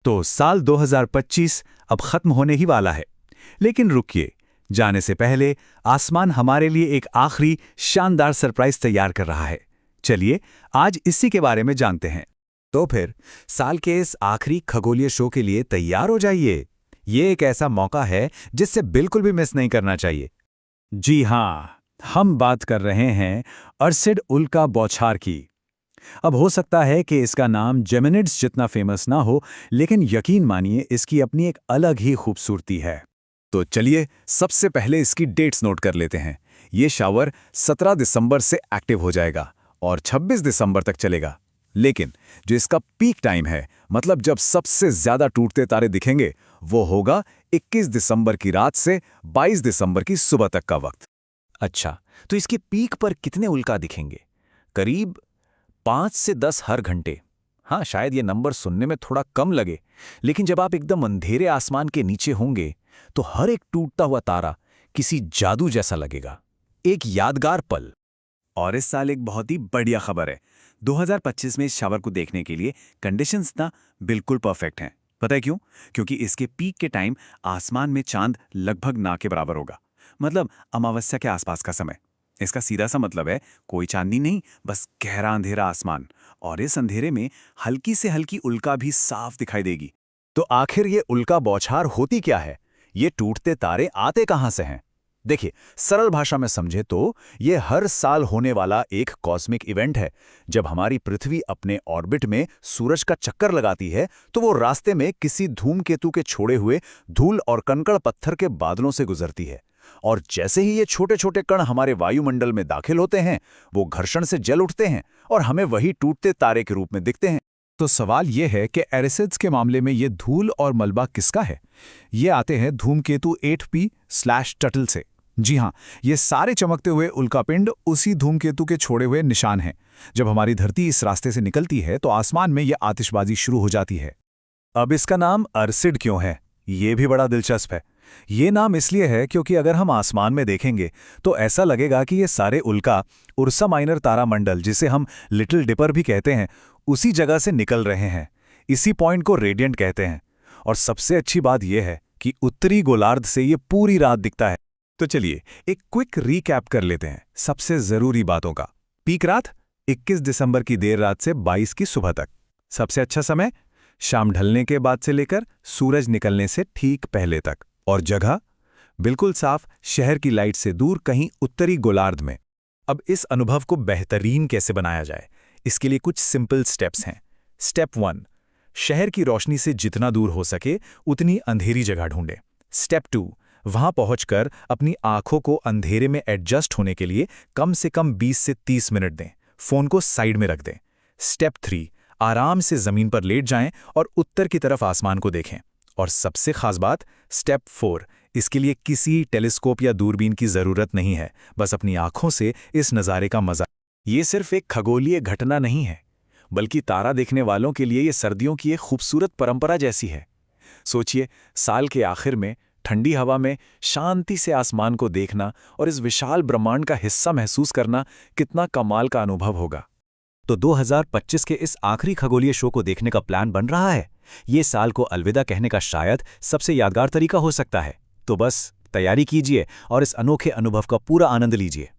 तो साल 2025 अब खत्म होने ही वाला है। लेकिन रुकिए, जाने से पहले आसमान हमारे लिए एक आखिरी शानदार सरप्राइज तैयार कर रहा है। चलिए आज इसी के बारे में जानते हैं। तो फिर साल के इस आखिरी खगोलीय शो के लिए तैयार हो जाइए। ये एक ऐसा मौका है जिससे बिल्कुल भी मिस नहीं करना चाहिए। जी हाँ, हम बात कर रहे हैं अर्सिड उल्का बौछार की। अब हो सकता है कि इसका नाम जेमिनिड्स जितना फेमस ना हो, लेकिन यकीन मानिए इसकी अपनी एक अलग ही खूबसूरती है। तो चलिए सबसे पहले इसकी डेट्स नोट कर लेते हैं। ये शावर 17 दिसंबर से एक्टिव हो जाएगा और 26 दिसंबर तक चलेगा। लेकिन जो इसका पीक टाइम है, मतलब जब सबसे ज्यादा टूटते तारे दिखेंगे, वो होगा 21 दिसंबर की रात से 22 दिसंबर की सुबह तक का वक्त। अच्छा, तो इसके पीक पर कितने उल्का दिखेंगे? करीब 5 से 10 हर घंटे। हाँ, शायद ये नंबर सुनने में थोड़ा कम लगे, लेकिन जब आप एकदम अंधेरे आसमान के नीचे होंगे तो हर एक टूटता हुआ तारा किसी जादू जैसा लगेगा। एक यादगार पल। और इस साल एक बहुत ही बढ़िया खबर है। 2025 में इस शावर को देखने के लिए कंडीशंस ना बिल्कुल परफेक्ट हैं। पता है क्यों? क्योंकि इसके पीक के टाइम आसमान में चांद लगभग ना के बराबर होगा, मतलब अमावस्या के आसपास का समय। इसका सीधा सा मतलब है कोई चांदनी नहीं, बस गहरा अंधेरा आसमान। और इस अंधेरे में हल्की से हल्की उल्का भी साफ दिखाई देगी। तो आखिर ये उल्का बौछार होती क्या है? ये टूटते तारे आते कहां से हैं? देखिए, सरल भाषा में समझे तो ये हर साल होने वाला एक कॉस्मिक इवेंट है। जब हमारी पृथ्वी अपने ऑर्बिट में सूरज का चक्कर लगाती है तो वो रास्ते में किसी धूमकेतु के छोड़े हुए धूल और कंकड़ पत्थर के बादलों से गुजरती है। और जैसे ही ये छोटे छोटे कण हमारे वायुमंडल में दाखिल होते हैं, वो घर्षण से जल उठते हैं और हमें वही टूटते तारे के रूप में दिखते हैं। तो सवाल ये है कि एरिसिड्स के मामले में ये धूल और मलबा किसका है? ये आते हैं धूमकेतु 8P/टटल से। जी हाँ, ये सारे चमकते हुए उल्कापिंड उसी धूमकेतु के छोड़े हुए निशान हैं। जब हमारी धरती इस रास्ते से निकलती है तो आसमान में ये आतिशबाजी शुरू हो जाती है। अब इसका नाम अर्सिड क्यों है, ये भी बड़ा दिलचस्प है। ये नाम इसलिए है क्योंकि अगर हम आसमान में देखेंगे तो ऐसा लगेगा कि ये सारे उल्का उर्सा माइनर तारामंडल, जिसे हम लिटिल डिपर भी कहते हैं, उसी जगह से निकल रहे हैं। इसी पॉइंट को रेडियंट कहते हैं। और सबसे अच्छी बात यह है कि उत्तरी गोलार्ध से ये पूरी रात दिखता है। तो चलिए एक क्विक रीकैप कर लेते हैं सबसे जरूरी बातों का। पीक रात 21 दिसंबर की देर रात से 22 की सुबह तक। सबसे अच्छा समय शाम ढलने के बाद से लेकर सूरज निकलने से ठीक पहले तक। और जगह बिल्कुल साफ, शहर की लाइट से दूर कहीं उत्तरी गोलार्ध में। अब इस अनुभव को बेहतरीन कैसे बनाया जाए, इसके लिए कुछ सिंपल स्टेप्स हैं। स्टेप 1, शहर की रोशनी से जितना दूर हो सके उतनी अंधेरी जगह ढूंढें। स्टेप 2, वहां पहुंचकर अपनी आंखों को अंधेरे में एडजस्ट होने के लिए कम से कम 20 से 30 मिनट दें। फोन को साइड में रख दें। स्टेप 3, आराम से जमीन पर लेट जाएं और उत्तर की तरफ आसमान को देखें। और सबसे खास बात, स्टेप 4, इसके लिए किसी टेलीस्कोप या दूरबीन की जरूरत नहीं है, बस अपनी आंखों से इस नज़ारे का मजा। ये सिर्फ एक खगोलीय घटना नहीं है, बल्कि तारा देखने वालों के लिए ये सर्दियों की एक खूबसूरत परंपरा जैसी है। सोचिए, साल के आखिर में ठंडी हवा में शांति से आसमान को देखना और इस विशाल ब्रह्मांड का हिस्सा महसूस करना कितना कमाल का अनुभव होगा। तो 2025 के इस आखिरी खगोलीय शो को देखने का प्लान बन रहा है। ये साल को अलविदा कहने का शायद सबसे यादगार तरीका हो सकता है। तो बस तैयारी कीजिए और इस अनोखे अनुभव का पूरा आनंद लीजिए।